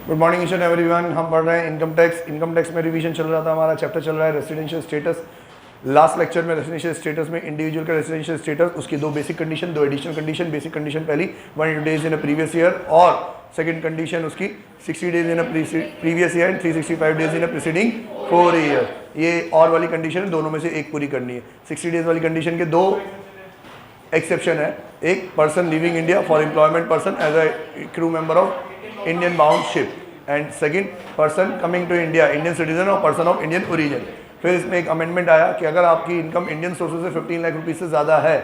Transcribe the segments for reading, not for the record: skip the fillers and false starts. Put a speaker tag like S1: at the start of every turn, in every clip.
S1: Good morning each and everyone. हम पढ़ रहे हैं इनकम टैक्स। इनकम टैक्स में रिवीजन चल रहा था, हमारा चैप्टर चल रहा है रेसिडेंशियल स्टेटस। लास्ट लेक्चर में रेसिडेंशियल स्टेटस में इंडिविजुअल का रेसिडेंशियल स्टेटस, उसकी दो बेसिक कंडीशन, दो एडिशनल कंडीशन। बेसिक कंडीशन पहली 180 days in a previous year, और सेकंड कंडीशन उसकी 60 days in a previous year and 365 days in a preceding 4 year. ये और वाली कंडीशन दोनों में से एक पूरी करनी है। 60 डेज वाली कंडीशन के दो एक्सेप्शन है। एक, person living India for employment person as a crew member of Indian bound ship, and second, person coming to India, Indian citizen और पर्सन ऑफ इंडियन ओरिजिन। फिर इसमें एक अमेंडमेंट आया कि अगर आपकी इनकम इंडियन सोर्सेज से 15 लाख रुपये से ज़्यादा है,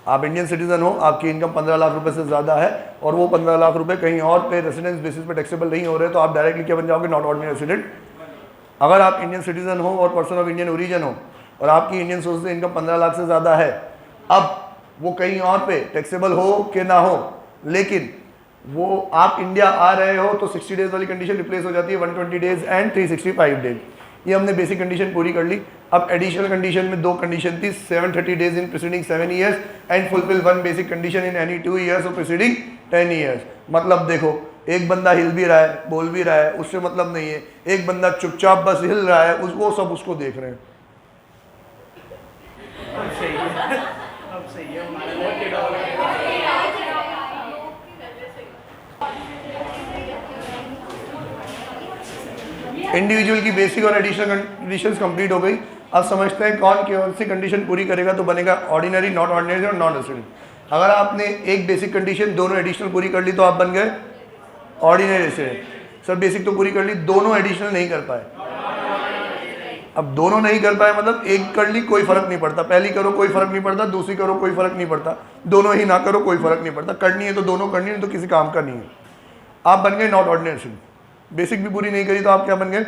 S1: आप इंडियन सिटीजन हो, आपकी इनकम 15 लाख रुपए से ज़्यादा है और वो 15 लाख रुपए कहीं और पे रेसिडेंस बेसिस पे टैक्सेबल नहीं हो रहे, तो आप डायरेक्टली क्या बन जाओगे? Not ordinary resident. अगर आप इंडियन सिटीजन हो और पर्सन ऑफ इंडियन ओरिजिन हो और आपकी इंडियन सोर्स से इनकम 15 लाख से ज़्यादा है, अब वो कहीं और पे टैक्सेबल हो कि ना हो, लेकिन वो आप इंडिया आ रहे हो तो 60 डेज वाली कंडीशन रिप्लेस हो जाती है 120 डेज एंड 365 डेज। ये हमने बेसिक कंडीशन पूरी कर ली। अब एडिशनल कंडीशन में दो कंडीशन थी, 730 days in preceding 7 years and fulfil one basic condition in any 2 years of preceding 10 years. मतलब देखो, एक बंदा हिल भी रहा है, बोल भी रहा है, उससे मतलब नहीं है। एक बंदा चुपचाप बस हिल रहा है, वो सब उसको देख रहे हैं। इंडिविजुअल की बेसिक और एडिशनल कंडीशंस कंप्लीट हो गई। अब समझते हैं कौन सी कंडीशन पूरी करेगा तो बनेगा ऑर्डिनरी, नॉट ऑर्डिनरी और नॉन रेसिडेंट। अगर आपने एक बेसिक कंडीशन, दोनों एडिशनल पूरी कर ली तो आप बन गए ऑर्डिनरी रेसिडेंट। सर बेसिक तो पूरी कर ली, दोनों एडिशनल नहीं कर पाए। अब दोनों नहीं कर पाए मतलब एक कर ली कोई फर्क नहीं पड़ता, पहली करो कोई फर्क नहीं पड़ता, दूसरी करो कोई फर्क नहीं पड़ता, दोनों ही ना करो कोई फर्क नहीं पड़ता। करनी है तो दोनों करनी है, तो किसी काम का नहीं है। आप बन गए नॉट ऑर्डिनरी रेसिडेंट। बेसिक भी पूरी नहीं करी तो आप क्या बन गए?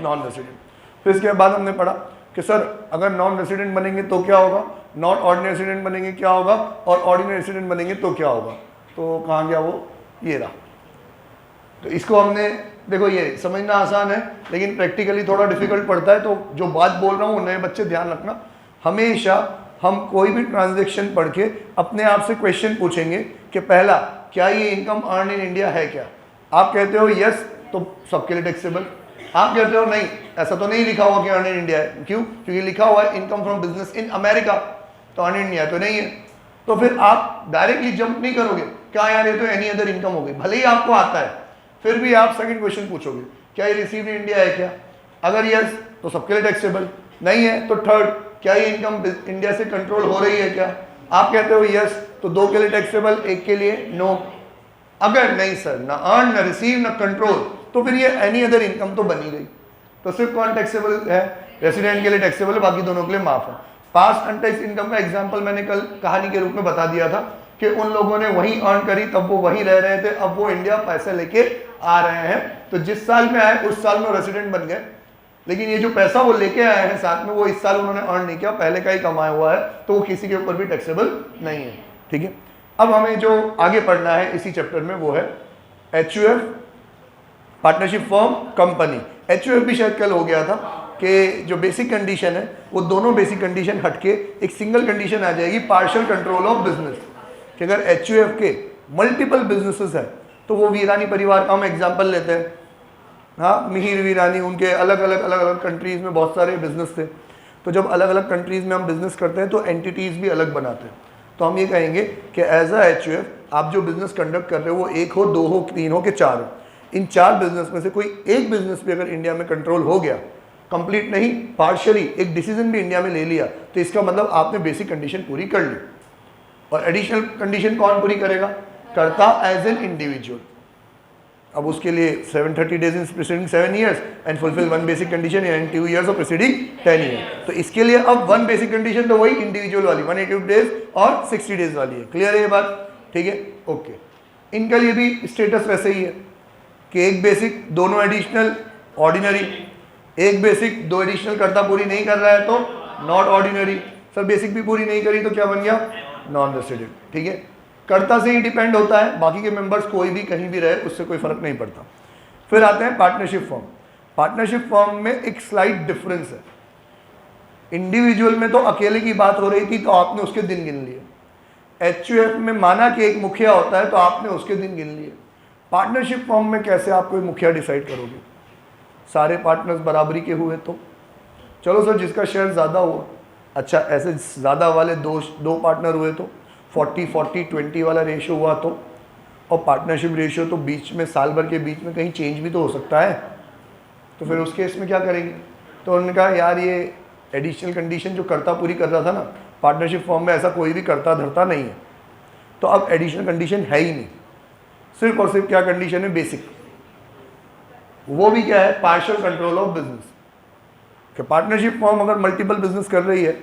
S1: Non resident. फिर इसके बाद हमने पढ़ा कि सर अगर नॉन रेसिडेंट बनेंगे तो क्या होगा, नॉट ऑर्डिनरी रेसिडेंट बनेंगे क्या होगा, और ऑर्डिनरी रेसिडेंट बनेंगे तो क्या होगा। तो कहाँ गया वो? ये रहा। तो इसको हमने, देखो ये समझना आसान है लेकिन प्रैक्टिकली थोड़ा डिफिकल्ट पड़ता है। तो जो बात बोल रहा हूँ नए बच्चे ध्यान रखना, हमेशा हम कोई भी ट्रांजैक्शन पढ़ के अपने आप से क्वेश्चन पूछेंगे कि पहला, क्या ये इनकम अर्न इन इंडिया है क्या? आप कहते हो यस तो सबके लिए टैक्सेबल। आप कहते हो नहीं, ऐसा तो नहीं लिखा हुआ कि अर्न इन इंडिया है। क्यों? क्योंकि लिखा हुआ है income from business in America, तो अर्न इन इंडिया तो नहीं है। तो फिर आप डायरेक्टली जंप नहीं करोगे, क्या यार ये तो एनी अदर इनकम हो गई, भले ही आपको आता है, फिर भी आप सेकंड क्वेश्चन पूछोगे, क्या ये रिसीव इन इंडिया है क्या? अगर यस तो सबके लिए टैक्सेबल, नहीं है तो थर्ड, क्या ये इनकम इंडिया से कंट्रोल हो रही है क्या? आप कहते हो यस तो दो के लिए टैक्सेबल, एक के लिए नो। अगर नहीं सर, ना अर्न ना रिसीव ना कंट्रोल, तो फिर ये एनी अदर इनकम तो बनी गई। तो सिर्फ कौन टैक्सेबल है? रेसिडेंट के लिए टैक्सेबल है, बाकी दोनों के लिए माफ है। पास्ट अनटैक्स इनकम का एग्जांपल मैंने कल कहानी के रूप में बता दिया था कि उन लोगों ने वहीं अर्न करी, तब वो वहीं रह रहे थे, अब वो इंडिया पैसे लेके आ रहे हैं, तो जिस साल में आए उस साल में रेसिडेंट बन गए। लेकिन ये जो पैसा वो लेके आए हैं साथ में, वो इस साल उन्होंने अर्न नहीं किया, पहले का ही कमाया हुआ है, तो वो किसी के ऊपर भी टैक्सेबल नहीं है। ठीक है, अब हमें जो आगे पढ़ना है इसी चैप्टर में वो है HUF, partnership firm company. HUF भी शायद कल हो गया था कि जो बेसिक कंडीशन है वो दोनों बेसिक कंडीशन हटके एक सिंगल कंडीशन आ जाएगी, पार्शियल कंट्रोल ऑफ बिजनेस। कि अगर HUF के मल्टीपल बिजनेसेस है तो वो वीरानी परिवार का हम एग्जाम्पल लेते हैं। हाँ, मिहिर वीरानी, उनके अलग अलग कंट्रीज़ में बहुत सारे बिजनेस थे। तो जब अलग अलग कंट्रीज़ में हम बिजनेस करते हैं तो एंटिटीज़ भी अलग बनाते हैं। तो हम ये कहेंगे कि एज अ HUF आप जो बिजनेस कंडक्ट कर रहे हो वो एक हो, दो हो, तीन हो कि चार हो, इन चार बिजनेस में से कोई एक बिजनेस भी अगर इंडिया में कंट्रोल हो गया, कंप्लीट नहीं पार्शियली, एक डिसीजन भी इंडिया में ले लिया, तो इसका मतलब आपने बेसिक कंडीशन पूरी कर ली। और एडिशनल कंडीशन कौन पूरी करेगा? कर्ता एज एन इंडिविजुअल। अब उसके लिए 730 days in preceding 7 years and fulfil one basic condition in 2 years of preceding 10 year. तो इसके लिए अब वन बेसिक कंडीशन तो वही इंडिविजुअल वाली 180 डेज और 60 डेज वाली है। क्लियर है ये बात? ठीक है, ओके। इनका लिए भी स्टेटस वैसे ही है कि एक बेसिक, दोनों एडिशनल, ऑर्डिनरी। एक बेसिक, दो एडिशनल कर्ता पूरी नहीं कर रहा है तो नॉट ऑर्डिनरी। सर बेसिक भी पूरी नहीं करी तो क्या बन गया? Non resident. ठीक है, कर्ता से ही डिपेंड होता है, बाकी के मेंबर्स कोई भी कहीं भी रहे उससे कोई फर्क नहीं पड़ता। फिर आते हैं पार्टनरशिप फर्म। पार्टनरशिप फर्म में एक स्लाइट डिफरेंस है। इंडिविजुअल में तो अकेले की बात हो रही थी तो आपने उसके दिन गिन लिए। HUF में माना कि एक मुखिया होता है तो आपने उसके दिन गिन लिए। पार्टनरशिप फॉर्म में कैसे आप कोई मुखिया डिसाइड करोगे? सारे पार्टनर्स बराबरी के हुए तो चलो सर जिसका शेयर ज़्यादा हुआ, अच्छा ऐसे ज़्यादा वाले दो पार्टनर हुए तो 40-40-20 वाला रेशियो हुआ तो, और पार्टनरशिप रेशियो तो बीच में साल भर के बीच में कहीं चेंज भी तो हो सकता है, तो फिर उस केस में क्या करेंगे? तो उन्होंने कहा यार ये एडिशनल कंडीशन जो करता पूरी कर रहा था ना, पार्टनरशिप फॉर्म में ऐसा कोई भी करता धरता नहीं है, तो अब एडिशनल कंडीशन है ही नहीं, सिर्फ और सिर्फ क्या कंडीशन है? बेसिक। वो भी क्या है? Partial control of business. कि पार्टनरशिप फॉर्म अगर मल्टीपल बिजनेस कर रही है,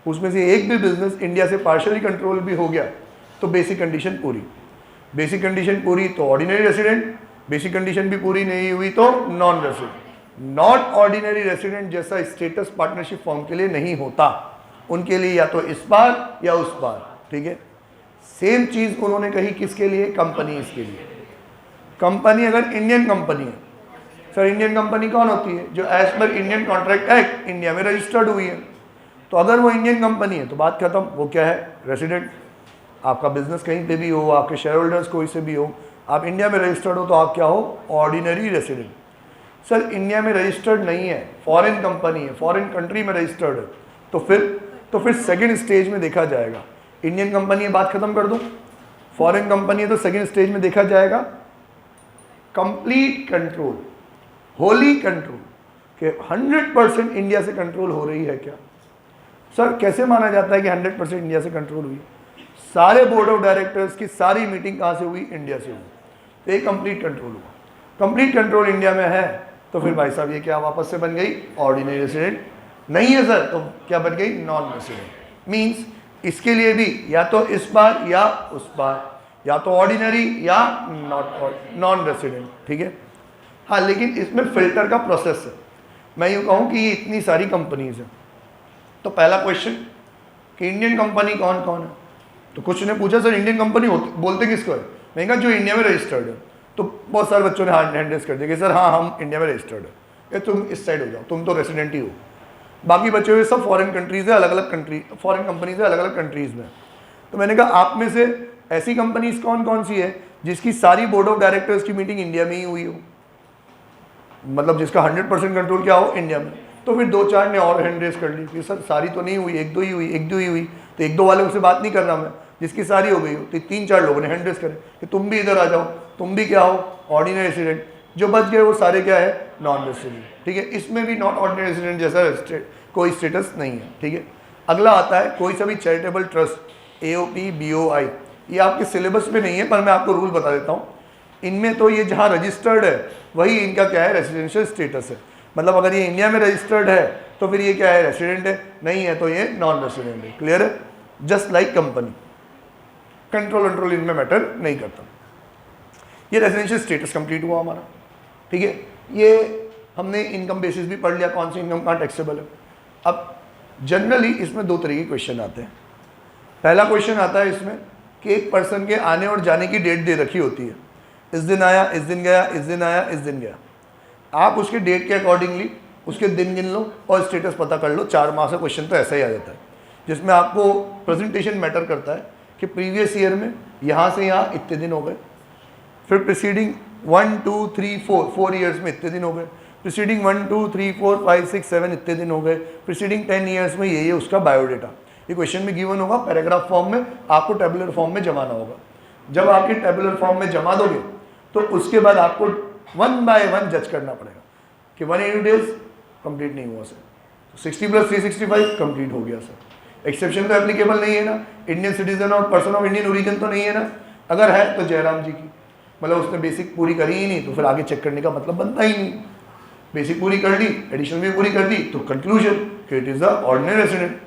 S1: उसमें से एक भी बिजनेस इंडिया से पार्शियली कंट्रोल भी हो गया तो बेसिक कंडीशन पूरी। बेसिक कंडीशन पूरी तो ऑर्डिनरी रेसिडेंट, बेसिक कंडीशन भी पूरी नहीं हुई तो non resident. Not ordinary resident जैसा स्टेटस पार्टनरशिप फॉर्म के लिए नहीं होता, उनके लिए या तो इस बार या उस बार, ठीक है। सेम चीज उन्होंने कही किसके लिए? कंपनीज के लिए। कंपनी अगर इंडियन कंपनी है, सर इंडियन कंपनी कौन होती है? जो as per Indian contract act India में रजिस्टर्ड हुई है, तो अगर वो इंडियन कंपनी है तो बात खत्म। वो क्या है? रेसिडेंट। आपका बिजनेस कहीं पे भी हो, आपके शेयर होल्डर्स कोई से भी हो, आप इंडिया में रजिस्टर्ड हो तो आप क्या हो? Ordinary resident. सर इंडिया में रजिस्टर्ड नहीं है, फॉरेन कंपनी है, फॉरेन कंट्री में रजिस्टर्ड है, तो फिर सेकंड स्टेज में देखा जाएगा। इंडियन कंपनी है, बात खत्म कर दो। फॉरेन कंपनी है तो सेकंड स्टेज में देखा जाएगा कंप्लीट कंट्रोल, होली कंट्रोल, कि 100% इंडिया से कंट्रोल हो रही है क्या? सर कैसे माना जाता है कि 100% इंडिया से कंट्रोल हुई? सारे बोर्ड ऑफ डायरेक्टर्स की सारी मीटिंग कहाँ से हुई? इंडिया से हुई, तो ये कंप्लीट कंट्रोल हुआ। कंप्लीट कंट्रोल इंडिया में है तो फिर भाई साहब ये क्या वापस से बन गई? Ordinary resident. नहीं है सर तो क्या बन गई? Non resident. मीन्स इसके लिए भी या तो इस बार या उस बार, या तो ऑर्डिनरी या नॉन रेसिडेंट, ठीक है। हाँ लेकिन इसमें फिल्टर का प्रोसेस है। मैं यूँ कहूँ कि ये इतनी सारी कंपनीज हैं, तो पहला क्वेश्चन कि इंडियन कंपनी कौन कौन है? तो कुछ ने पूछा सर इंडियन कंपनी बोलते किसको है? मैंने कहा जो इंडिया में रजिस्टर्ड है। तो बहुत सारे बच्चों ने हैंड रेस कर दिया कि सर हाँ हम इंडिया में रजिस्टर्ड है, या तुम इस साइड हो जाओ, तुम तो रेसिडेंट ही हो। बाकी बचे हुए सब फॉरेन कंट्रीज है, अलग अलग कंट्री फॉरेन कंपनीज है, अलग अलग कंट्रीज में। तो मैंने कहा आप में से ऐसी कंपनीज कौन कौन सी है जिसकी सारी बोर्ड ऑफ डायरेक्टर्स की मीटिंग इंडिया में ही हुई हो, मतलब जिसका 100% कंट्रोल क्या हो? इंडिया में। तो फिर 2-4 ने और हैंड रेस कर ली कि सर सारी तो नहीं हुई, एक दो ही हुई, एक दो ही हुई। तो एक दो वाले से बात नहीं कर रहा मैं, जिसकी सारी हो गई हो। तो 3-4 लोगों ने हैंड रेस करे कि तुम भी इधर आ जाओ, तुम भी क्या हो? Ordinary resident. जो बच गए वो सारे क्या है? नॉन रेसिडेंट, ठीक है। इसमें भी नॉट ऑर्डिनरी रेसिडेंट जैसा कोई स्टेटस नहीं है, ठीक है। अगला आता है कोई सा भी चैरिटेबल ट्रस्ट, AOP, BOI। ये आपके सिलेबस में नहीं है पर मैं आपको रूल बता देता हूँ। इनमें तो ये जहाँ रजिस्टर्ड है वही इनका क्या है? रेसिडेंशियल स्टेटस है। मतलब अगर ये इंडिया में रजिस्टर्ड है तो फिर ये क्या है? रेसिडेंट है, नहीं है तो ये नॉन रेसिडेंट है। क्लियर है? जस्ट लाइक कंपनी, कंट्रोल इनमें मैटर नहीं करता। ये रेसिडेंशियल स्टेटस कंप्लीट हुआ हमारा, ठीक है। ये हमने इनकम बेसिस भी पढ़ लिया, कौन सी इनकम कहाँ टैक्सेबल है। अब जनरली इसमें 2 तरह के क्वेश्चन आते हैं। पहला क्वेश्चन आता है इसमें कि एक पर्सन के आने और जाने की डेट दे रखी होती है, इस दिन आया, इस दिन गया, इस दिन आया, इस दिन गया। आप उसके डेट के अकॉर्डिंगली उसके दिन गिन लो और स्टेटस पता कर लो। 4 माह का क्वेश्चन तो ऐसा ही आ जाता है, जिसमें आपको प्रेजेंटेशन मैटर करता है कि प्रीवियस ईयर में यहाँ से यहाँ इतने दिन हो गए, फिर प्रीसीडिंग 1 2 3 4 ईयर्स में इतने दिन हो गए, प्रीसीडिंग 1 2 3 4 5 6 7 इतने दिन हो गए, प्रीसीडिंग 10 ईयर्स में ये उसका बायोडेटा। ये क्वेश्चन में गिवन होगा, पैराग्राफ फॉर्म में आपको टेबुलर फॉर्म में जमाना होगा। जब आपके टेबुलर फॉर्म में जमा दोगे तो उसके बाद आपको 1 बाय 1 जज करना पड़ेगा कि 180 डेज कंप्लीट नहीं हुआ सर, तो 60 + 365 कंप्लीट हो गया सर। एक्सेप्शन तो एप्लीकेबल नहीं है ना, इंडियन सिटीजन और पर्सन ऑफ इंडियन ओरिजिन तो नहीं है ना। अगर है तो जयराम जी की, मतलब उसने बेसिक पूरी करी ही नहीं तो फिर आगे चेक करने का मतलब बनता ही नहीं। बेसिक पूरी कर ली, एडिशनल भी पूरी कर दी, तो कंक्लूजन कि it is a ordinary resident,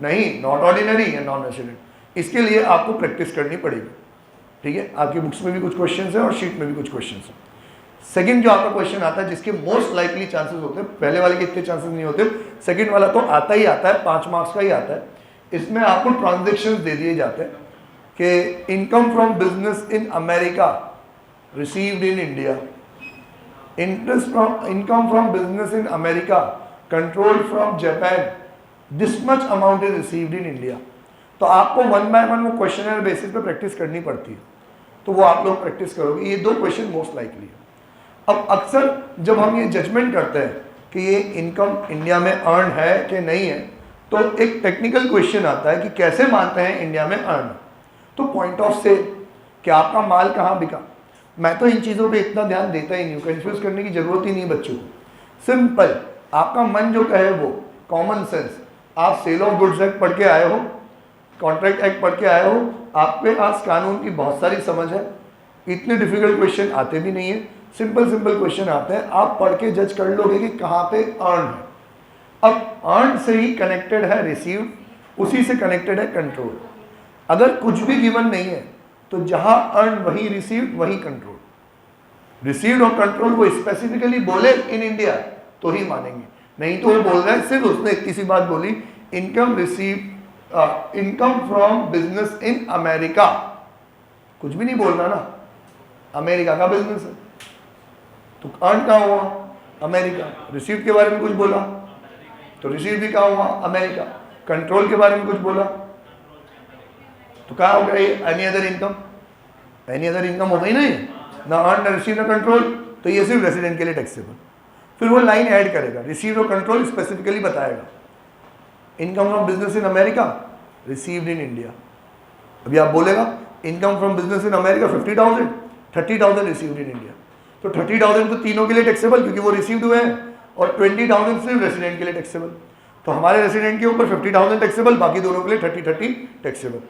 S1: नहीं नॉट ऑर्डिनरी या नॉन रेसिडेंट। इसके लिए आपको प्रैक्टिस करनी पड़ेगी, ठीक है। आपकी बुक्स में भी कुछ क्वेश्चन है और शीट में भी कुछ क्वेश्चन है। सेकंड जो आपका क्वेश्चन आता है जिसके मोस्ट लाइकली चांसेस होते हैं, पहले वाले के इतने चांसेस नहीं होते, सेकंड वाला तो आता ही आता है, 5 मार्क्स का ही आता है। इसमें आपको ट्रांजेक्शन्स दे दिए जाते हैं कि income from business in America received in India, income from business in America controlled from Japan, this much amount is received in India. तो आपको 1 बाय 1 वो क्वेश्चनर बेसिस पे प्रैक्टिस करनी पड़ती है। तो वो आप लोग प्रैक्टिस करोगे। ये 2 क्वेश्चन मोस्ट लाइकली है। अब अक्सर जब हम ये जजमेंट करते हैं कि ये इनकम इंडिया में अर्न है कि नहीं है, तो एक टेक्निकल क्वेश्चन आता है कि कैसे मानते हैं इंडिया में अर्न। तो पॉइंट ऑफ सेल कि आपका माल कहाँ बिका। मैं तो इन चीज़ों पे इतना ध्यान देता ही नहीं हूँ, कंफ्यूज करने की जरूरत ही नहीं बच्चों को। सिंपल, आपका मन जो कहे वो, कॉमन सेंस। आप सेल ऑफ गुड्स एक्ट पढ़ के आए हो, कॉन्ट्रैक्ट एक्ट पढ़ के आए हो, आपके पास कानून की बहुत सारी समझ है, इतने डिफिकल्ट क्वेश्चन आते भी नहीं है, सिंपल सिंपल क्वेश्चन आते हैं। आप पढ़ के जज कर लोगे कि कहाँ पे अर्न है। अब अर्न से ही कनेक्टेड है रिसीव, उसी से कनेक्टेड है कंट्रोल। अगर कुछ भी गिवन नहीं है तो जहां अर्न वही रिसीव्ड वही कंट्रोल। रिसीव्ड और कंट्रोल वो स्पेसिफिकली बोले इन इंडिया तो ही मानेंगे, नहीं तो वो बोल रहे हैं सिर्फ उसने इतनी सी बात बोली, income receive income from business in America, कुछ भी नहीं बोलना ना, अमेरिका का बिजनेस है तो अर्न कहाँ हुआ, अमेरिका। रिसीव के बारे में कुछ बोला तो रिसीव भी कहाँ हुआ, अमेरिका। कंट्रोल के बारे में कुछ बोला तो कहाँ हो गया ये, any other income. Any other income हो गई ना ये, ना अर्न ना रिसीव ना कंट्रोल, तो ये सिर्फ रेसिडेंट के लिए टैक्सेबल। फिर वो लाइन ऐड करेगा, रिसीव और कंट्रोल स्पेसिफिकली बताएगा। Income from business in America, received in India. अभी आप बोलेगा income from business in America 50,000, 30,000 received in India, तो 30,000 तो तीनों के लिए टैक्सेबल क्योंकि वो रिसीव्ड हुए हैं, और 20,000 सिर्फ रेसिडेंट के लिए टैक्सेबल। तो हमारे रेसिडेंट के ऊपर 50,000 टैक्सेबल, बाकी दोनों के लिए 30-30 टैक्सेबल।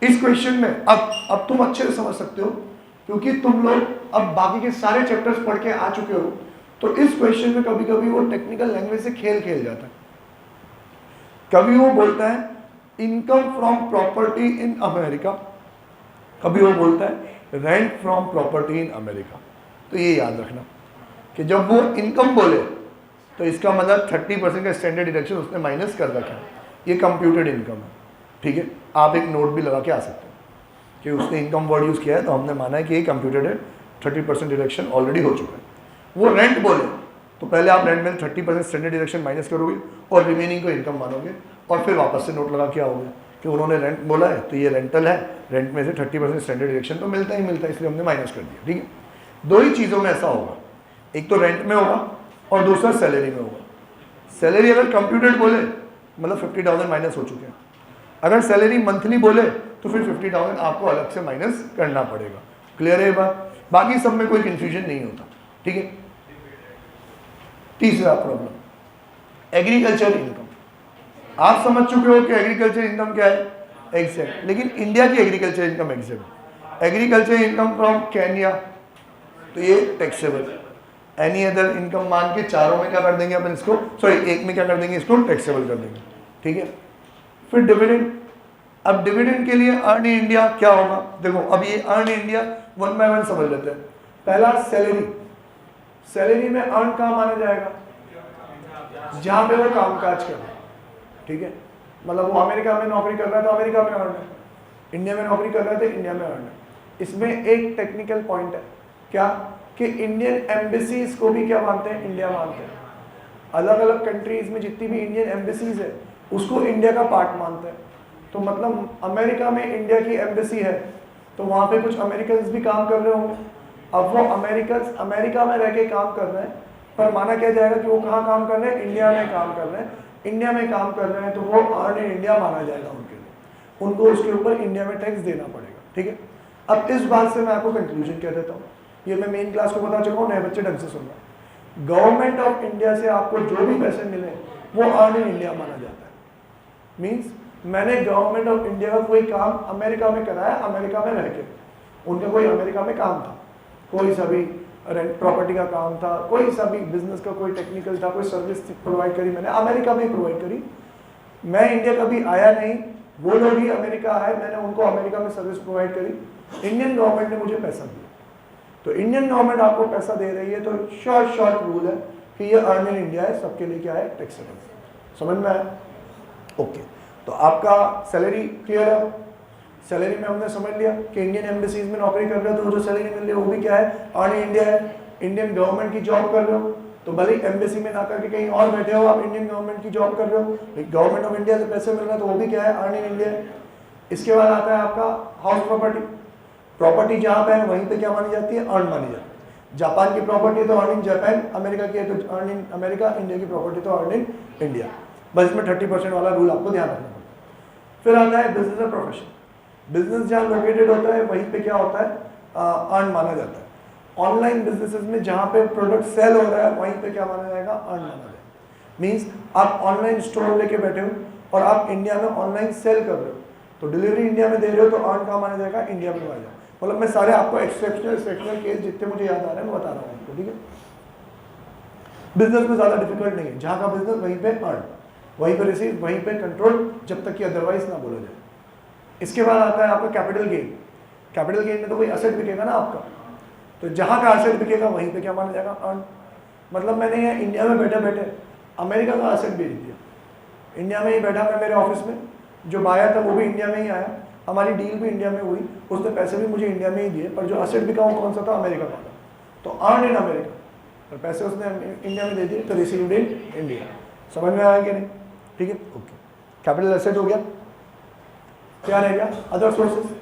S1: इस क्वेश्चन में अब तुम अच्छे से समझ सकते हो क्योंकि तुम लोग अब बाकी के सारे चैप्टर्स पढ़ के आ चुके हो। तो इस क्वेश्चन में कभी कभी वो टेक्निकल लैंग्वेज से खेल जाता है। कभी वो बोलता है income from property in America, कभी वो बोलता है rent from property in America. तो ये याद रखना कि जब वो इनकम बोले तो इसका मतलब 30% का स्टैंडर्ड डिडक्शन उसने माइनस कर रखा है, ये कंप्यूटेड इनकम है। ठीक है, आप एक नोट भी लगा के आ सकते हैं कि उसने इनकम वर्ड यूज़ किया है तो हमने माना है कि ये कंप्यूटेड है, 30% डिडक्शन ऑलरेडी हो चुका है। वो रेंट बोले तो पहले आप रेंट में 30% स्टैंडर्ड डिडक्शन माइनस करोगे और रिमेनिंग को इनकम मानोगे और फिर वापस से नोट लगा के आओगे कि उन्होंने रेंट बोला है तो ये रेंटल है, रेंट में से 30% स्टैंडर्ड डिडक्शन तो मिलता ही मिलता है, इसलिए हमने माइनस कर दिया। ठीक है, दो ही चीज़ों में ऐसा होगा, एक तो रेंट में होगा और दूसरा सैलरी में होगा। सैलरी अगर कंप्यूटेड बोले मतलब 50,000 माइनस हो चुके हैं, अगर सैलरी मंथली बोले तो फिर 50,000 आपको अलग से माइनस करना पड़ेगा। क्लियर है ये बात? बाकी सब में कोई कंफ्यूजन नहीं होता। ठीक है, तीसरा प्रॉब्लम, एग्रीकल्चर इनकम। आप समझ चुके हो कि एग्रीकल्चर इनकम क्या है, एग्जेक्ट, लेकिन इंडिया की agriculture income exact. Agriculture income from Kenya तो ये टैक्सेबल। एनी अदर इनकम मान के चारों में क्या कर देंगे अपन इसको, सॉरी एक में क्या कर देंगे, इसको टैक्सेबल कर देंगे। ठीक है, फिर डिविडेंड। अब डिविडेंड के लिए अर्न इन इंडिया क्या होगा, देखो अब ये अर्न इन इंडिया 1 बाय 1 समझ लेते हैं। पहला सैलरी, सैलरी में अर्न कहाँ माना जाएगा, जहाँ पे वो कामकाज कर रहा है। ठीक है, मतलब वो अमेरिका में नौकरी कर रहा है तो अमेरिका में अर्न है, इंडिया में नौकरी कर रहा है तो इंडिया में अर्न है। इसमें एक टेक्निकल पॉइंट है क्या कि इंडियन एम्बेसीज को भी क्या मानते हैं, इंडिया मानते हैं। अलग अलग कंट्रीज में जितनी भी इंडियन एम्बेसीज है उसको इंडिया का पार्ट मानते हैं। तो मतलब अमेरिका में इंडिया की एम्बेसी है तो वहाँ पे कुछ अमेरिकन्स भी काम कर रहे होंगे। अब वो अमेरिकन्स अमेरिका में रह के काम कर रहे हैं, पर माना क्या जाएगा कि वो कहाँ काम कर रहे हैं, इंडिया में काम कर रहे हैं। इंडिया में काम कर रहे हैं तो वो अर्न इन इंडिया माना जाएगा उनके लिए, उनको उसके ऊपर इंडिया में टैक्स देना पड़ेगा। ठीक है, अब इस बात से मैं आपको कंक्लूजन कह देता हूँ, ये मैं मेन क्लास को बता चुका हूँ, नए बच्चे ढंग से सुनना। गवर्नमेंट ऑफ इंडिया से आपको जो भी पैसे मिले वो अर्न इन इंडिया माना जाता है। मीन्स मैंने गवर्नमेंट ऑफ इंडिया का कोई काम अमेरिका में कराया, अमेरिका में रह के, उनका कोई अमेरिका में काम था, कोई सा भी रेंट प्रॉपर्टी का काम था, कोई सा भी बिजनेस का कोई टेक्निकल था, कोई सर्विस प्रोवाइड करी, मैंने अमेरिका में ही प्रोवाइड करी। मैं इंडिया कभी आया नहीं, वो लोग ही अमेरिका आए, मैंने उनको अमेरिका में सर्विस प्रोवाइड करी, इंडियन गवर्नमेंट ने मुझे पैसा दिया। तो इंडियन गवर्नमेंट आपको पैसा दे रही है तो शॉर्ट रूल है कि ये अर्न इन इंडिया है, सबके लिए क्या है, टैक्सेबल। समझ में आया? ओके, तो आपका सैलरी क्लियर है। सैलरी में हमने समझ लिया कि इंडियन एम्बेसीज में नौकरी कर रहे हो तो जो सैलरी मिल रही है वो भी क्या है, अर्न इन इंडिया है। इंडियन गवर्नमेंट की जॉब कर रहे हो तो भले ही एम्बेसी में ना करके कहीं और बैठे हो, आप इंडियन गवर्नमेंट की जॉब कर रहे हो, गवर्नमेंट ऑफ इंडिया से पैसे मिल रहे हैं तो वो भी क्या है, अर्न इन इंडिया है। इसके बाद आता है आपका हाउस प्रॉपर्टी। प्रॉपर्टी जहाँ पे है वहीं पे क्या मानी जाती है, अर्न मानी जाती है। जापान की प्रॉपर्टी तो अर्न इन जापान, अमेरिका की है तो अर्न इन अमेरिका, इंडिया की प्रॉपर्टी तो अर्न इन इंडिया। बस इसमें 30% वाला रूल आपको ध्यान रखना पड़ता है। फिर आता है बिजनेस और प्रोफेशन। बिजनेस जहाँ लोकेटेड होता है वहीं पे क्या होता है, अर्न माना जाता है। ऑनलाइन बिजनेसेस में जहाँ पे प्रोडक्ट सेल हो रहा है वहीं पे क्या माना जाएगा, अर्न माना जाएगा। मीन्स आप ऑनलाइन स्टोर लेके बैठे हो और आप इंडिया में ऑनलाइन सेल कर रहे हो, तो डिलीवरी इंडिया में दे रहे हो तो अर्न कहाँ माना जाएगा, इंडिया में माना जाएगा। मतलब मैं सारे आपको एक्सेप्शनल केस जितने मुझे याद आ रहे हैं मैं बता रहा हूँ आपको, ठीक है। बिजनेस में ज़्यादा डिफिकल्ट नहीं है, जहाँ का बिजनेस वहीं पे अर्न, वहीं पे रिसीव, वहीं पे कंट्रोल, जब तक कि अदरवाइज ना बोला जाए। इसके बाद आता है आपका कैपिटल गेन। कैपिटल गेन में तो कोई असेट बिकेगा ना आपका, तो जहाँ का असेट बिकेगा वहीं पे क्या माना जाएगा, अर्न। मतलब मैंने यहाँ इंडिया में बैठे बैठे अमेरिका का असेट बेच दिया, इंडिया में ही बैठा मैं मेरे ऑफिस में, जो बायर था वो भी इंडिया में ही आया, हमारी डील भी इंडिया में हुई, उसने पैसे भी मुझे इंडिया में ही दिए, पर जो असेट बिका वो कौन सा था, अमेरिका का था, तो अर्न इन अमेरिका, और पैसे उसने इंडिया में दे दिए तो रिसीव्ड इन इंडिया। समझ में आया कि नहीं, ठीक है, ओके। कैपिटल एसेट हो गया, क्या रह गया, अदर सोर्सेज।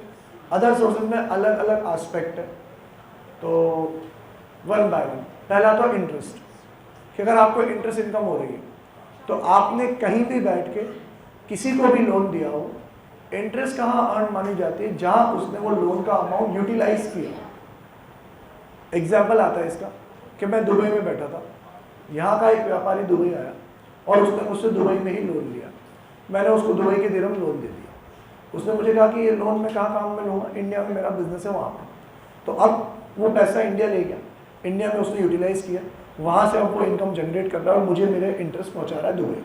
S1: अदर सोर्सेज में अलग अलग एस्पेक्ट है, तो वन बाय वन। पहला तो इंटरेस्ट, कि अगर आपको इंटरेस्ट इनकम हो रही है तो आपने कहीं भी बैठ के किसी को भी लोन दिया हो, इंटरेस्ट कहाँ अर्न मानी जाती है, जहाँ उसने वो लोन का अमाउंट यूटिलाइज किया। एग्जाम्पल आता है इसका कि मैं दुबई में बैठा था, यहाँ का एक व्यापारी दुबई आया और उसने मुझसे दुबई में ही लोन लिया, मैंने उसको दुबई के दिरहम लोन दे दिया। उसने मुझे कहा कि ये लोन मैं कहाँ काम में लूँगा, इंडिया में मेरा बिजनेस है वहाँ पर। तो अब वो पैसा इंडिया ले गया, इंडिया में उसने यूटिलाइज किया, वहाँ से अब वो इनकम जनरेट कर रहा है और मुझे मेरे इंटरेस्ट पहुँचा रहा है दुबई।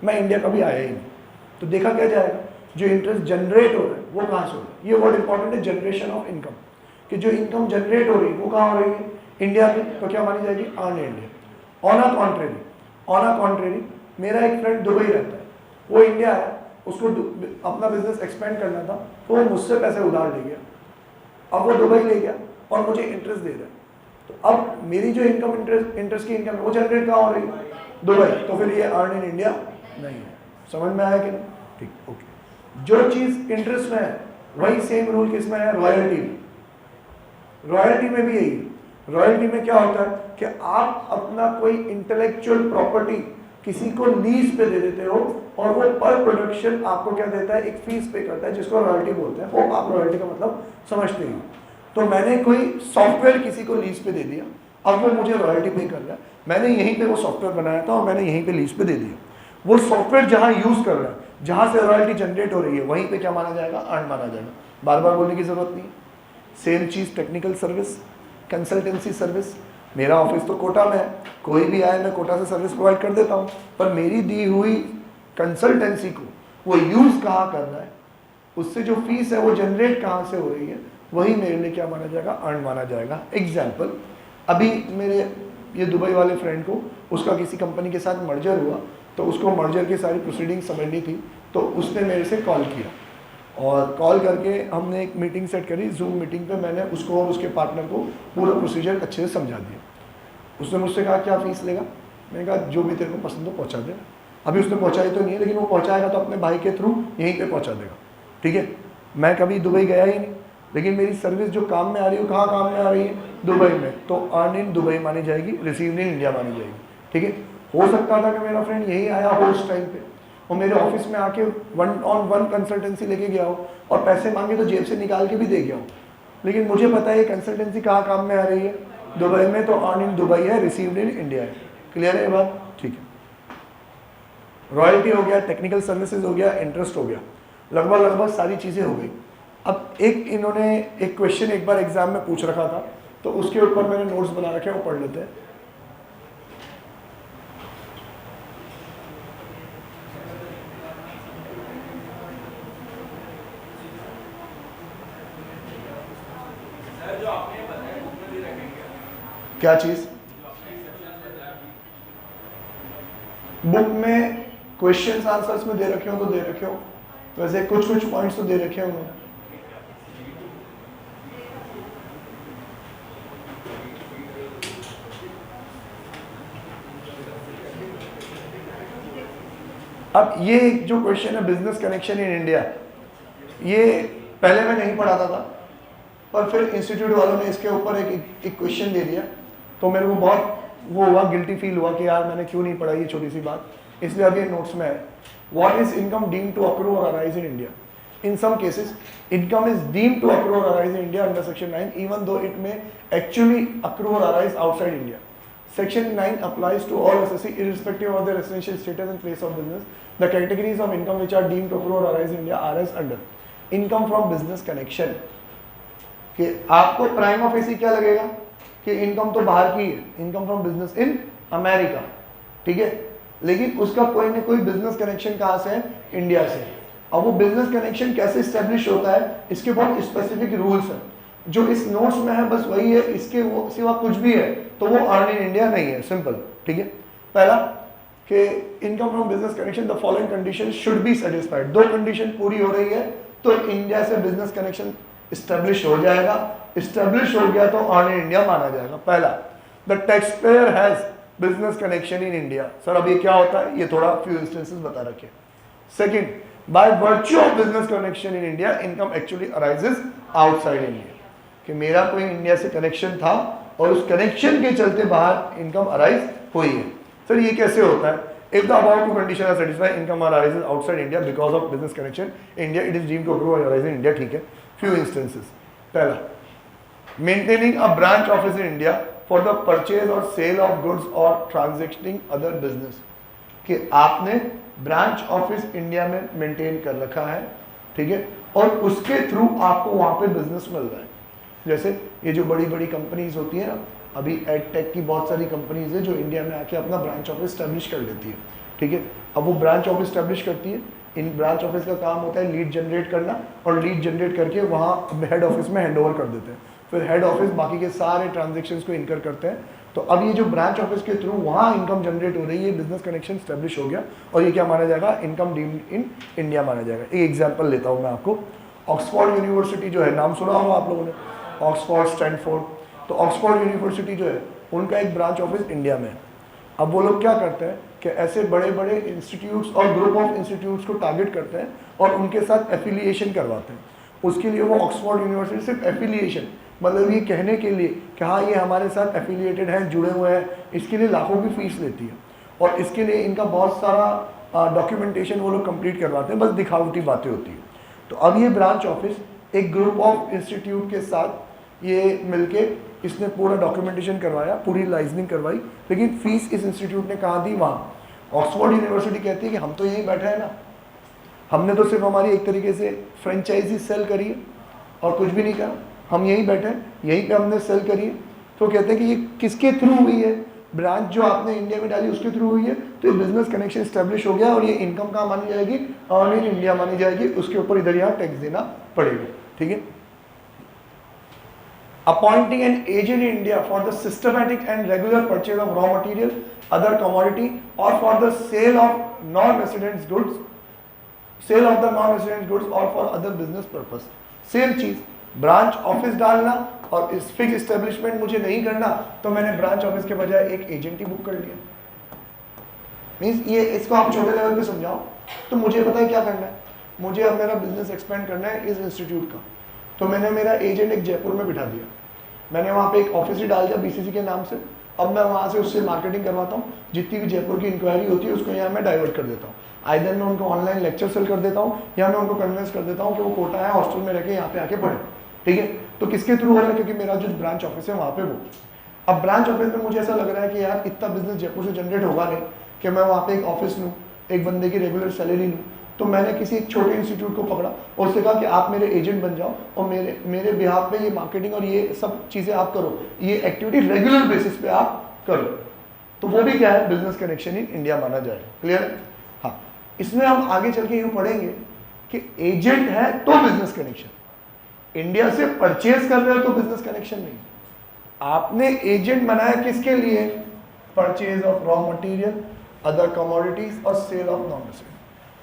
S1: मैं इंडिया कभी आया ही नहीं, तो देखा क्या जाएगा, जो इंटरेस्ट जनरेट हो रहा है वो कहाँ से हो रहा है। ये वर्ड इंपॉर्टेंट है, जनरेशन ऑफ इनकम, कि जो इनकम जनरेट हो रही है वो कहाँ हो रही है, इंडिया में, तो क्या मानी जाएगी, earn India. On a contrary मेरा एक फ्रेंड दुबई रहता है, वो इंडिया आया, उसको अपना बिजनेस एक्सपेंड करना था, तो वो मुझसे पैसे उधार ले गया, अब वो दुबई ले गया और मुझे इंटरेस्ट दे रहा है। तो अब मेरी जो इनकम इंटरेस्ट की इनकम है वो जनरेट कहाँ हो रही है, दुबई, तो फिर ये अर्न इन इंडिया नहीं है। समझ में आया कि नहीं, ठीक, ओके। जो चीज़ इंटरेस्ट में है वही सेम रूल किस में है, रॉयल्टी में। रॉयल्टी में भी यही है। रॉयल्टी में क्या होता है कि आप अपना कोई इंटेलेक्चुअल प्रॉपर्टी किसी को लीज पे दे देते हो और वो पर प्रोडक्शन आपको क्या देता है, एक फीस पे करता है, जिसको रॉयल्टी बोलते हैं। वो आप रॉयल्टी का मतलब समझते ही। तो मैंने कोई सॉफ्टवेयर किसी को लीज पे दे दिया, अब वो मुझे रॉयल्टी पे कर रहा है, मैंने यहीं पे वो सॉफ्टवेयर बनाया था और मैंने यहीं पे लीज पे दे दिया। वो सॉफ्टवेयर जहाँ यूज़ कर रहा है, जहाँ से रॉयल्टी जनरेट हो रही है, वहीं पे क्या माना जाएगा, अर्न माना जाएगा। बार बार बोलने की ज़रूरत नहीं। सेम चीज़ टेक्निकल सर्विस, कंसल्टेंसी सर्विस। मेरा ऑफिस तो कोटा में है, कोई भी आए मैं कोटा से सर्विस प्रोवाइड कर देता हूँ, पर मेरी दी हुई कंसल्टेंसी को वो यूज़ कहाँ कर रहा है, उससे जो फीस है वो जनरेट कहाँ से हो रही है, वही मेरे लिए क्या माना जाएगा, अर्न माना जाएगा। एग्जाम्पल, अभी मेरे ये दुबई वाले फ्रेंड को उसका किसी कंपनी के साथ मर्जर हुआ, तो उसको मर्जर की सारी प्रोसीडिंग समझनी थी, तो उसने मेरे से कॉल किया और कॉल करके हमने एक मीटिंग सेट करी। जूम मीटिंग पे मैंने उसको और उसके पार्टनर को पूरा प्रोसीजर अच्छे से समझा दिया। उसने मुझसे कहा क्या फ़ीस लेगा, मैंने कहा जो भी तेरे को पसंद हो पहुँचा दे। अभी उसने पहुँचाई तो नहीं है, लेकिन वो पहुँचाएगा तो अपने भाई के थ्रू यहीं पर पहुँचा देगा, ठीक है। मैं कभी दुबई गया ही नहीं, लेकिन मेरी सर्विस जो काम में आ रही है, कहाँ काम में आ रही है, दुबई में, तो अर्न इन दुबई मानी जाएगी, रिसीव्ड इन इंडिया मानी जाएगी, ठीक है। हो सकता था कि मेरा फ्रेंड यही आया हो उस टाइम पे और मेरे ऑफिस में आके 1-on-1 कंसल्टेंसी लेके गया हो और पैसे मांगे तो जेब से निकाल के भी दे गया हो, लेकिन मुझे पता है ये कंसल्टेंसी कहाँ काम में आ रही है, दुबई में, तो अर्न इन दुबई है, रिसीव्ड इन इंडिया है। क्लियर है ये बात, ठीक है। रॉयल्टी हो गया, टेक्निकल सर्विसेज हो गया, इंटरेस्ट हो गया, लगभग सारी चीज़ें हो गई। अब एक इन्होंने एक क्वेश्चन एक बार एग्जाम में पूछ रखा था, तो उसके ऊपर मैंने नोट्स बना रखे हैं, वो पढ़ लेते हैं। क्या चीज़, बुक में क्वेश्चंस आंसर्स में दे रखे हो तो दे रखे हो, वैसे कुछ पॉइंट्स तो दे रखे होंगे। अब ये जो क्वेश्चन है बिजनेस कनेक्शन इन इंडिया, ये पहले मैं नहीं पढ़ाता था, पर फिर इंस्टीट्यूट वालों ने इसके ऊपर एक क्वेश्चन दे दिया, तो मेरे को बहुत वो हुआ, गिल्टी फील हुआ कि यार मैंने क्यों नहीं पढ़ा ये छोटी सी बात, इसलिए अब ये नोट्स में है। What is income deemed to accrue और arise in India? In some cases, income is deemed to accrue or arise in India under Section 9, even though it may actually accrue or arise outside India. Section 9 applies to all assessee irrespective of their residential status and place of business. The categories of income which are deemed to accrue or arise in India are as under: income from business connection. कि आपको prime office क्या लगेगा कि income तो बाहर की है, income from business in America, ठीक है, लेकिन उसका कोई ना कोई बिजनेस कनेक्शन कहाँ से है? इंडिया से। अब वो बिजनेस कनेक्शन कैसे स्टैब्लिश होता है, इसके बहुत स्पेसिफिक रूल्स हैं, जो इस नोट्स में है बस वही है, इसके वो सिवा कुछ भी है तो वो अर्न इन इंडिया नहीं है, सिंपल, ठीक है। पहला कि income from business connection, the following condition should be satisfied. दो कंडीशन पूरी हो रही है तो इंडिया से बिजनेस कनेक्शन स्टैब्लिश हो जाएगा, स्टैब्लिश हो गया तो अर्न इन इंडिया माना जाएगा। पहला, the tax payer has business connection in India. Sir अब ये क्या होता है, ये थोड़ा फ्यू इंस्टेंसेस बता रखे। Second, by virtue of business connection in India, income actually arises outside India. कि मेरा कोई इंडिया से कनेक्शन था और उस कनेक्शन के चलते बाहर इनकम अराइज हुई है। सर ये कैसे होता है? If the above two conditions are satisfied, income arises outside India because of business connection in India, it is deemed to accrue or arise in India, ठीक है। Few instances. पहला, maintaining a branch office in India for the purchase or sale of goods or transacting other business. कि आपने branch office India में maintain कर रखा है, ठीक है, और उसके थ्रू आपको वहाँ पे बिजनेस मिल रहा है। जैसे ये जो बड़ी बड़ी कंपनीज होती है ना, अभी एड टेक की बहुत सारी कंपनीज है जो इंडिया में आके अपना ब्रांच ऑफिस स्टैब्लिश कर लेती है, ठीक है। अब वो ब्रांच ऑफिस स्टैब्लिश करती है, इन ब्रांच ऑफिस का काम होता है लीड जनरेट करना, और लीड जनरेट करके वहाँ हेड ऑफिस में हैंड ओवर कर देते हैं, फिर हेड ऑफिस बाकी के सारे ट्रांजेक्शन्स को इनकर करते हैं। तो अब ये जो ब्रांच ऑफिस के थ्रू वहाँ इनकम जनरेट हो रही है, बिजनेस कनेक्शन स्टैब्लिश हो गया, और ये क्या माना जाएगा? इनकम डीम्ड इन इंडिया माना जाएगा। एक एग्जांपल लेता हूँ मैं आपको। ऑक्सफोर्ड यूनिवर्सिटी जो है, नाम सुना होगा आप लोगों ने, ऑक्सफोर्ड, स्टैनफोर्ड। तो ऑक्सफोर्ड यूनिवर्सिटी जो है उनका एक ब्रांच ऑफिस इंडिया में है। अब वो लोग क्या करते हैं कि ऐसे बड़े बड़े इंस्टीट्यूट्स और ग्रुप ऑफ इंस्टीट्यूट्स को टारगेट करते हैं और उनके साथ एफिलिएशन करवाते हैं। उसके लिए वो ऑक्सफोर्ड यूनिवर्सिटी सिर्फ एफिलिएशन, मतलब ये कहने के लिए कि हाँ ये हमारे साथ एफिलिएटेड हैं, जुड़े हुए हैं, इसके लिए लाखों की फीस लेती है, और इसके लिए इनका बहुत सारा डॉक्यूमेंटेशन वो लोग कंप्लीट करवाते हैं, बस दिखावटी बातें होती है। तो अब ये ब्रांच ऑफिस एक ग्रुप ऑफ इंस्टीट्यूट के साथ ये मिलके इसने पूरा डॉक्यूमेंटेशन करवाया, पूरी लाइजनिंग करवाई, लेकिन फीस इस इंस्टीट्यूट ने कहाँ दी? वहाँ। ऑक्सफोर्ड यूनिवर्सिटी कहती है कि हम तो यहीं बैठे हैं ना, हमने तो सिर्फ हमारी एक तरीके से फ्रेंचाइजी सेल करी है और कुछ भी नहीं करा, हम यहीं बैठे हैं, यहीं पे हमने सेल करी है। तो कहते हैं कि ये किसके थ्रू हुई है? ब्रांच जो आपने इंडिया में डाली उसके थ्रू हुई है, तो ये बिजनेस कनेक्शन स्टैब्लिश हो गया और ये इनकम कहाँ मानी जाएगी? अर्न इन इंडिया मानी जाएगी, उसके ऊपर इधर यहाँ टैक्स देना पड़ेगा, ठीक है। Appointing an agent in India for the systematic and regular purchase of raw material, other commodity और for the sale of non residents goods, sale of the non resident goods और for other business purpose. Same चीज, branch office डालना और इस fix establishment मुझे नहीं करना, तो मैंने ब्रांच ऑफिस के बजाय एक एजेंट ही बुक कर लिया। मीन्स ये इसको आप छोटे लेवल पे समझाओ, तो मुझे पता है क्या करना है, मुझे अब मेरा बिजनेस एक्सपेंड करना है इस इंस्टीट्यूट का, तो मैंने मेरा एजेंट एक जयपुर में बिठा दिया, मैंने वहाँ पे एक ऑफिस ही डाल दिया बीसीसी के नाम से। अब मैं वहाँ से उससे मार्केटिंग करवाता हूँ, जितनी भी जयपुर की इंक्वायरी होती है उसको यहाँ मैं डाइवर्ट कर देता हूँ। आइदर मैं उनको ऑनलाइन लेक्चर सेल कर देता हूँ या मैं उनको कन्विंस कर देता हूँ कि वो कोटा है, हॉस्टल में रह के यहाँ पे आके पढ़े, ठीक है। तो किसके थ्रू हो रहा है? क्योंकि मेरा जो ब्रांच ऑफिस है वहाँ पे वो। अब ब्रांच ऑफिस में मुझे ऐसा लग रहा है कि यार इतना बिजनेस जयपुर से जनरेट होगा नहीं कि मैं वहाँ पे एक ऑफिस लूँ, एक बंदे की रेगुलर सैलरी लूँ। तो मैंने किसी एक छोटे इंस्टीट्यूट को पकड़ा और उससे कहा कि आप मेरे एजेंट बन जाओ और मेरे बिहाफ पे ये मार्केटिंग और ये सब चीज़ें आप करो, ये एक्टिविटी रेगुलर बेसिस पे आप करो। तो वो भी क्या है? बिजनेस कनेक्शन इन इंडिया माना जाए। क्लियर है? हाँ, इसमें हम आगे चल के यूँ पढ़ेंगे कि एजेंट है तो बिजनेस कनेक्शन, इंडिया से परचेज कर रहे हो तो बिजनेस कनेक्शन नहीं। आपने एजेंट बनाया किसके लिए? Purchase of raw material, other commodities और सेल ऑफ नॉन रेसिडेंट।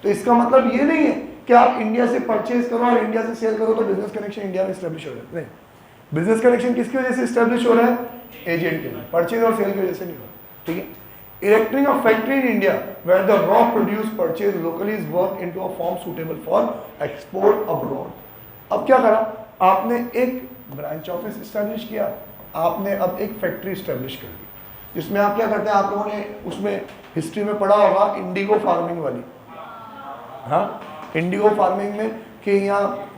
S1: तो इसका मतलब ये नहीं है कि आप इंडिया से परचेज करो और इंडिया से सेल करो तो बिजनेस कनेक्शन इंडिया में एस्टेब्लिश हो रहा है। नहीं, बिजनेस कनेक्शन किसकी वजह से एस्टेब्लिश हो रहा है? एजेंट के लिए, परचेज और सेल की वजह से नहीं हो रहा, ठीक है। Erecting a factory in India where the raw produce purchase locally is work into a form suitable for export abroad. अब क्या करा? आपने एक ब्रांच ऑफिस इस्टेब्लिश किया, आपने अब एक फैक्ट्री इस्टेब्लिश कर दी, जिसमें आप क्या करते हैं, आप लोगों ने उसमें हिस्ट्री में पढ़ा होगा इंडिगो फार्मिंग वाली। हाँ, इंडिगो फार्मिंग में कि यहाँ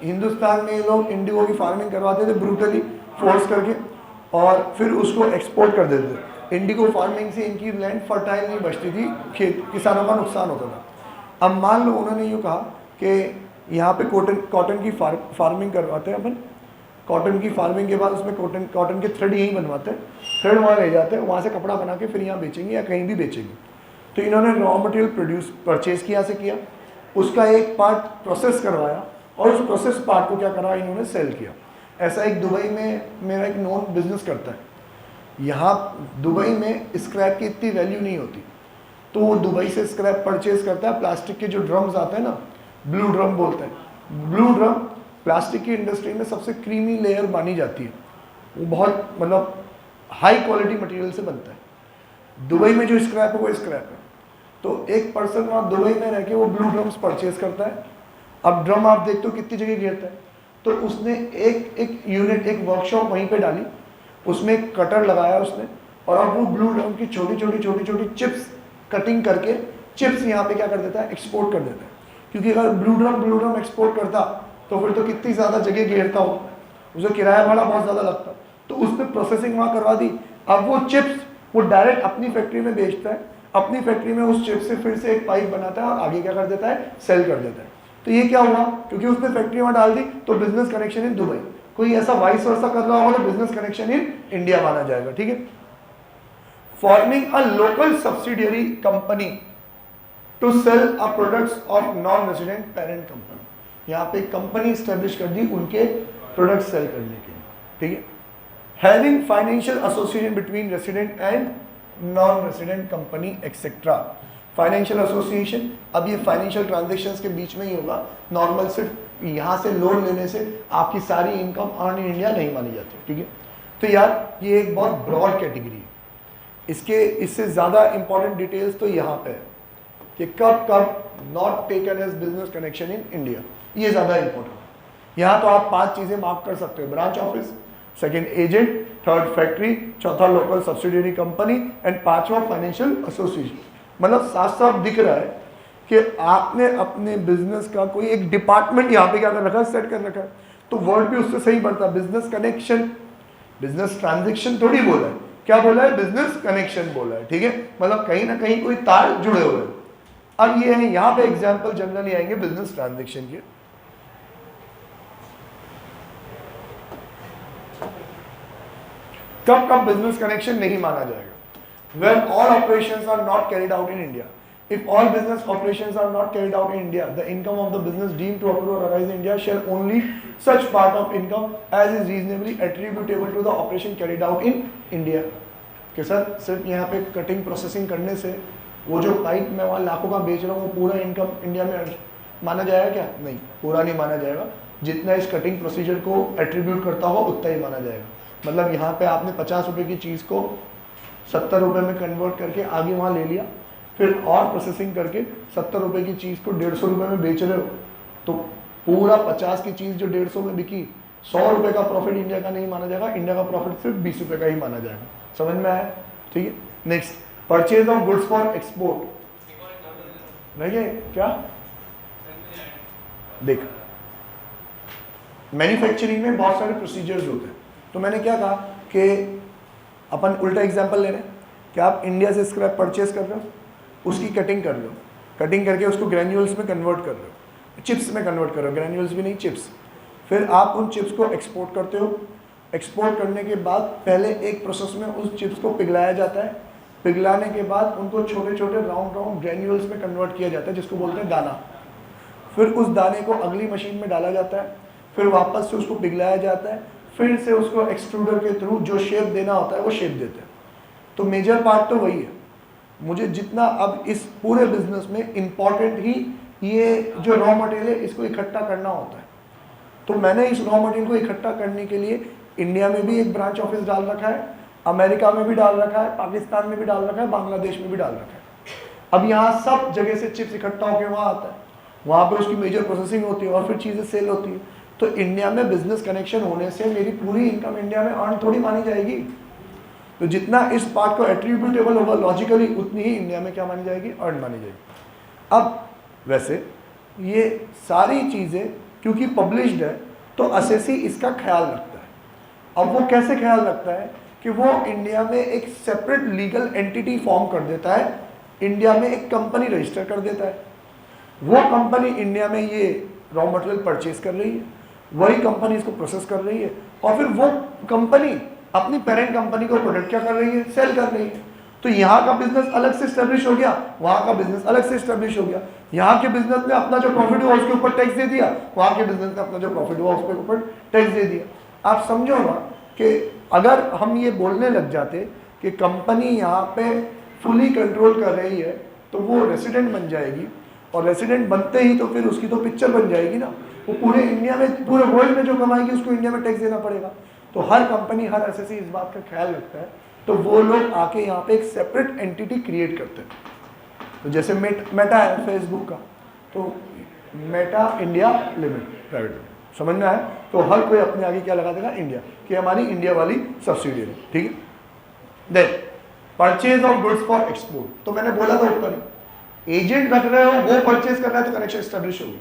S1: हिंदुस्तान में ये लोग इंडिगो की फार्मिंग करवाते थे ब्रूटली फोर्स करके, और फिर उसको एक्सपोर्ट कर देते थे। इंडिगो फार्मिंग से इनकी लैंड फर्टाइल नहीं बचती थी, खेत किसानों का नुकसान होता था। अब मान लो उन्होंने यूँ कहा कि यहाँ पे कॉटन की फार्मिंग करवाते हैं अपन, कॉटन की फार्मिंग के बाद उसमें कॉटन के थ्रेड यहीं बनवाते हैं, थ्रेड वहाँ ले जाते हैं, वहाँ से कपड़ा बना के फिर यहाँ बेचेंगे या कहीं भी बेचेंगे। तो इन्होंने रॉ मटेरियल परचेज किया से किया, उसका एक पार्ट प्रोसेस करवाया और उस प्रोसेस पार्ट को क्या करा, इन्होंने सेल किया। ऐसा एक दुबई में मेरा एक नॉन बिजनेस करता है। यहाँ दुबई में स्क्रैप की इतनी वैल्यू नहीं होती, तो वो दुबई से स्क्रैप परचेज करता है। प्लास्टिक के जो ड्रम्स आते हैं ना, ब्लू ड्रम बोलते हैं, ब्लू ड्रम प्लास्टिक की इंडस्ट्री में सबसे क्रीमी लेयर मानी जाती है, वो बहुत मतलब हाई क्वालिटी मटेरियल से बनता है। दुबई में जो स्क्रैप है वो स्क्रैप है। तो एक पर्सन वहाँ दुबई में रह के वो ब्लू ड्रम्स परचेज करता है। अब ड्रम आप देखते हो कितनी जगह घेरता है, तो उसने एक यूनिट, एक वर्कशॉप वहीं पे डाली, उसमें एक कटर लगाया उसने, और अब वो ब्लू ड्रम की छोटी छोटी चिप्स कटिंग करके चिप्स यहाँ पे क्या कर देता है, एक्सपोर्ट कर देता है। क्योंकि अगर ब्लू ड्रम एक्सपोर्ट करता तो फिर तो कितनी ज़्यादा जगह घेरता हो, उसे किराया भाड़ा बहुत ज़्यादा लगता, तो उसने प्रोसेसिंग वहाँ करवा दी। अब वो चिप्स वो डायरेक्ट अपनी फैक्ट्री में बेचता है, अपनी फैक्ट्री में उस चिप से फिर से एक पाइप बनाता है और आगे क्या कर देता है, सेल कर देता है। तो ये क्या हुआ, क्योंकि उसने फैक्ट्री वहाँ डाल दी तो बिजनेस कनेक्शन इन दुबई। कोई ऐसा वाइस वर्सा कर रहा होगा तो बिजनेस कनेक्शन इन इंडिया माना जाएगा। ठीक है। Forming a local subsidiary company to sell a products of non resident parent company. यहाँ पे कंपनी स्टैब्लिश कर दी उनके प्रोडक्ट सेल करने के लिए। ठीक है। Having financial association between resident and non resident company etcetera. Financial association, अब ये फाइनेंशियल ट्रांजेक्शन्स के बीच में ही होगा। नॉर्मल सिर्फ यहाँ से लोन लेने से आपकी सारी इनकम अर्न इन इंडिया नहीं मानी जाती। ठीक है। तो यार ये एक बहुत ब्रॉड कैटेगरी है। इससे ज़्यादा इंपॉर्टेंट डिटेल्स तो यहाँ पे है कि कब not taken as business connection in India, ये ज़्यादा इंपॉर्टेंट। यहाँ तो आप 5 चीज़ें मार्क कर सकते हो, branch office, second agent, third factory, चौथा लोकल सब्सिडियरी कंपनी एंड 5वां फाइनेंशियल एसोसिएशन। मतलब साफ साफ दिख रहा है कि आपने अपने बिजनेस का कोई एक डिपार्टमेंट यहाँ पे क्या कर रखा है, सेट कर रखा है। तो वर्ड भी उससे सही बढ़ता है, बिजनेस कनेक्शन, बिजनेस ट्रांजेक्शन थोड़ी बोला है, क्या बोला है, बिजनेस कनेक्शन बोला है। ठीक है। मतलब कहीं ना कहीं कोई तार जुड़े हुए हैं। अब ये है, यहाँ पे एग्जाम्पल जनरली आएंगे बिजनेस ट्रांजेक्शन के। कब बिजनेस कनेक्शन नहीं माना जाएगा, when all operations are not carried out in India. If all business operations are not carried out in India, the income of the business deemed to accrue or arise in India shall only such part of income as is reasonably attributable to the operation carried out in India. कि sir सिर्फ यहाँ पे cutting processing करने से वो जो pipe मैं वहाँ लाखों का बेच रहा हूँ वो पूरा इनकम इंडिया में माना जाएगा क्या? नहीं, पूरा नहीं माना जाएगा। जितना इस कटिंग प्रोसीजर को एट्रीब्यूट करता हो उतना ही माना जाएगा। मतलब यहाँ पे आपने 50 रुपये की चीज़ को 70 रुपये में कन्वर्ट करके आगे वहाँ ले लिया, फिर और प्रोसेसिंग करके 70 रुपये की चीज़ को 150 रुपये में बेच रहे हो, तो पूरा 50 की चीज़ जो 150 में बिकी, 100 रुपये का प्रॉफिट इंडिया का नहीं माना जाएगा, इंडिया का प्रॉफिट सिर्फ 20 रुपये का ही माना जाएगा। समझ में आया? ठीक है। Next, purchase of goods for export. नहीं क्या देख, मैन्युफैक्चरिंग में बहुत सारे प्रोसीजर्स होते हैं। तो मैंने क्या कहा कि अपन उल्टा एग्जांपल ले रहे हैं कि आप इंडिया से स्क्रैप परचेज कर रहे हो, उसकी कटिंग कर लो, कटिंग करके उसको ग्रैन्यूल्स में कन्वर्ट कर रहे हो, चिप्स में कन्वर्ट कर रहे हो, ग्रैन्यूल्स भी नहीं चिप्स। फिर आप उन चिप्स को एक्सपोर्ट करते हो। एक्सपोर्ट करने के बाद पहले एक प्रोसेस में उस चिप्स को पिघलाया जाता है, पिघलाने के बाद उनको छोटे छोटे राउंड ग्रैन्यूल्स में कन्वर्ट किया जाता है, जिसको बोलते हैं दाना। फिर उस दाने को अगली मशीन में डाला जाता है, फिर वापस से उसको पिघलाया जाता है, फिर से उसको एक्सट्रूडर के थ्रू जो शेप देना होता है वो शेप देते हैं। तो मेजर पार्ट तो वही है। मुझे जितना अब इस पूरे बिजनेस में इम्पॉर्टेंट ही ये जो रॉ मटेरियल है इसको इकट्ठा करना होता है। तो मैंने इस रॉ मटेरियल को इकट्ठा करने के लिए इंडिया में भी एक ब्रांच ऑफिस डाल रखा है, अमेरिका में भी डाल रखा है, पाकिस्तान में भी डाल रखा है, बांग्लादेश में भी डाल रखा है। अब यहाँ सब जगह से चिप्स इकट्ठा होकर वहाँ आता है, वहाँ पे उसकी मेजर प्रोसेसिंग होती है और फिर चीज़ें सेल होती है। तो इंडिया में बिजनेस कनेक्शन होने से मेरी पूरी इनकम इंडिया में अर्न थोड़ी मानी जाएगी। तो जितना इस पार्ट को एट्रीब्यूटेबल होगा लॉजिकली, उतनी ही इंडिया में क्या मानी जाएगी, अर्न मानी जाएगी। अब वैसे ये सारी चीज़ें क्योंकि पब्लिश्ड है तो एसएससी इसका ख्याल रखता है। अब वो कैसे ख्याल रखता है कि वो इंडिया में एक सेपरेट लीगल एंटिटी फॉर्म कर देता है, इंडिया में एक कंपनी रजिस्टर कर देता है। वो कंपनी इंडिया में ये रॉ मटेरियल परचेज कर रही है, वही कंपनी इसको प्रोसेस कर रही है, और फिर वो कंपनी अपनी पेरेंट कंपनी को प्रोडक्ट क्या कर रही है, सेल कर रही है। तो यहाँ का बिजनेस अलग से स्टैब्लिश हो गया, वहाँ का बिजनेस अलग से स्टैब्लिश हो गया। यहाँ के बिजनेस ने अपना जो प्रॉफिट हुआ उसके ऊपर टैक्स दे दिया, वहाँ के बिजनेस ने अपना जो प्रॉफिट हुआ उसके ऊपर टैक्स दे दिया। आप समझो ना कि अगर हम ये बोलने लग जाते कि कंपनी यहाँ पे फुली कंट्रोल कर रही है तो वो रेसिडेंट बन जाएगी, और रेसिडेंट बनते ही तो फिर उसकी तो पिक्चर बन जाएगी ना, वो पूरे इंडिया में, पूरे वर्ल्ड में जो कमाएगी उसको इंडिया में टैक्स देना पड़ेगा। तो हर कंपनी, हर एसएससी इस बात का ख्याल रखता है, तो वो लोग आके यहाँ पे एक सेपरेट एंटिटी क्रिएट करते हैं। तो जैसे मेटा है फेसबुक का, तो Meta India limited private limited, समझ में आया? तो हर कोई अपने आगे क्या लगा देगा, इंडिया, कि हमारी इंडिया वाली सब्सिडियरी, ठीक है। Then purchase of goods for export, तो मैंने बोला था ऊपर ही, एजेंट रख रहे हो, वो परचेज कर रहा है तो कनेक्शन स्टैब्लिश होगी।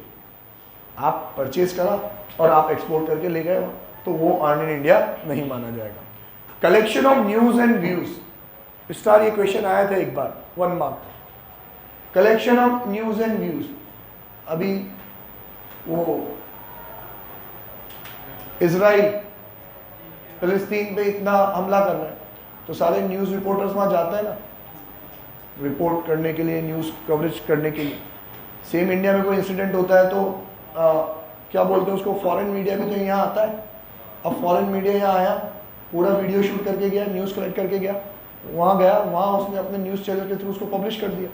S1: आप परचेज करा और आप एक्सपोर्ट करके ले गए हो तो वो अर्न इन इंडिया नहीं माना जाएगा। Collection of news and views, star ये क्वेश्चन आया था एक बार 1 mark. Collection of news and views, अभी वो इजराइल फिलिस्तीन पे इतना हमला कर रहा है तो सारे न्यूज़ रिपोर्टर्स वहाँ जाते हैं ना रिपोर्ट करने के लिए, न्यूज़ कवरेज करने के लिए। सेम इंडिया में कोई इंसिडेंट होता है तो क्या बोलते हैं उसको, फॉरेन मीडिया भी तो यहाँ आता है। अब फॉरेन मीडिया यहाँ आया, पूरा वीडियो शूट करके गया, न्यूज़ कलेक्ट करके गया, वहाँ गया, वहाँ उसने अपने न्यूज़ चैनल के थ्रू उसको पब्लिश कर दिया।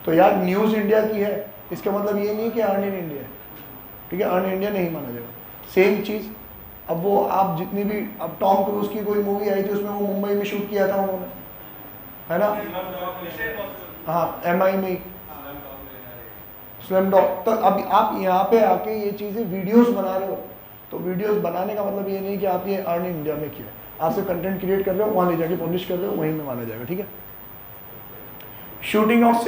S1: तो यार न्यूज़ इंडिया की है, इसका मतलब ये नहीं कि अर्न इन इंडिया है, ठीक है, अर्न इन इंडिया नहीं माना जाएगा। सेम चीज़, अब वो आप जितनी भी, अब टॉम क्रूज की कोई मूवी आई थी उसमें वो मुंबई में शूट किया था उन्होंने, है ना, हाँ MI में स्लम डॉग। तो अब आप यहाँ पे आके ये चीज़ें वीडियोस बना रहे हो, तो वीडियोस बनाने का मतलब ये नहीं कि आप ये अर्न इन इंडिया में किया, आप सिर्फ कंटेंट क्रिएट कर रहे हो, वहाँ ले जाके पब्लिश कर रहे हो, वहीं में माना जाएगा, ठीक है। Shooting of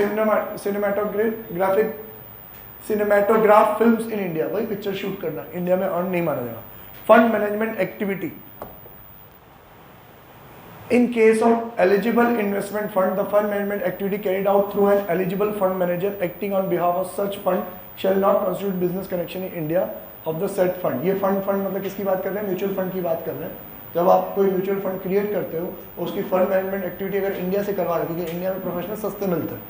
S1: cinematograph films in India, वही पिक्चर शूट करना, इंडिया में अर्न नहीं माना जाएगा। Fund management activity, in case of eligible investment fund, the fund management activity carried out through an eligible fund manager acting on behalf of such fund shall not constitute business connection in India of the said fund। ये fund मतलब किसकी बात कर रहे हैं, mutual fund की बात कर रहे हैं। जब आप कोई म्यूचुअल फंड क्रिएट करते हो, उसकी फंड मैनेजमेंट एक्टिविटी अगर इंडिया से करवा रहे हो, क्योंकि इंडिया में प्रोफेशनल सस्ते मिलते हैं,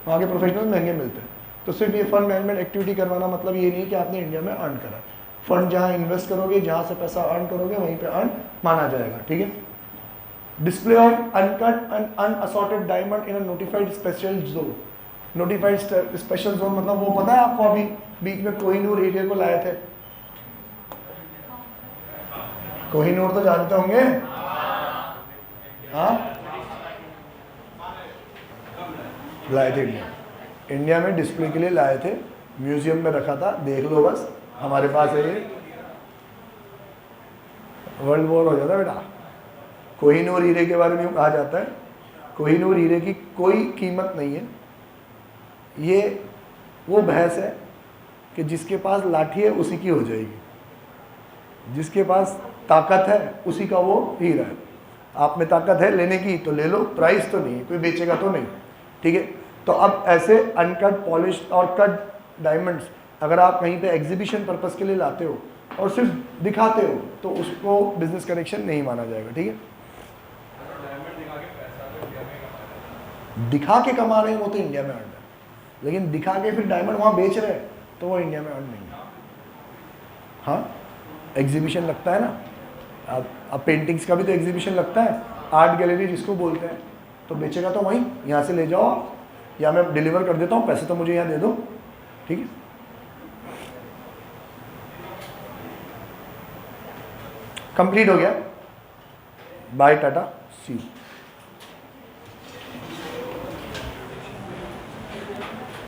S1: वहाँ के प्रोफेशनल महंगे मिलते हैं, तो सिर्फ ये फंड मैनेजमेंट एक्टिविटी करवाना मतलब ये नहीं कि आपने इंडिया में अर्न करा। फंड जहाँ इन्वेस्ट करोगे, जहाँ से पैसा अर्न करोगे, वहीं पे अर्न माना जाएगा, ठीक है। Display of uncut and unassorted diamond in a notified special zone. Notified special zone मतलब वो पता है आपको, अभी बीच में कोहिनूर एरिया को लाए थे, कोहिनूर तो जानते होंगे, हाँ लाए थे इंडिया में डिस्प्ले के लिए लाए थे, म्यूजियम में रखा था, देख लो बस, हमारे पास है ये, वर्ल्ड वॉर हो जाता बेटा। कोहिनूर हीरे के बारे में कहा जाता है, कोहिनूर हीरे की कोई कीमत नहीं है, ये वो बहस है कि जिसके पास लाठी है उसी की हो जाएगी, जिसके पास ताकत है उसी का वो हीरा है। आप में ताकत है लेने की तो ले लो, प्राइस तो नहीं है, कोई बेचेगा तो नहीं, ठीक है। तो अब ऐसे अनकट, पॉलिश और कट डायमंड्स अगर आप कहीं पे एग्जीबिशन पर्पस के लिए लाते हो और सिर्फ दिखाते हो तो उसको बिजनेस कनेक्शन नहीं माना जाएगा, ठीक है। दिखा के कमा रहे हैं वो तो इंडिया में अर्न है, लेकिन दिखा के फिर डायमंड वहाँ बेच रहे हैं तो वो इंडिया में अर्न नहीं है। हाँ, एग्जीबिशन लगता है ना, अब पेंटिंग्स का भी तो एग्जीबिशन लगता है, आर्ट गैलरी जिसको बोलते हैं, तो बेचेगा तो वहीं, यहाँ से ले जाओ आप, या मैं डिलीवर कर देता हूँ, पैसे तो मुझे यहाँ दे दो, ठीक है। कंप्लीट हो गया, बाय टाटा, सी यू।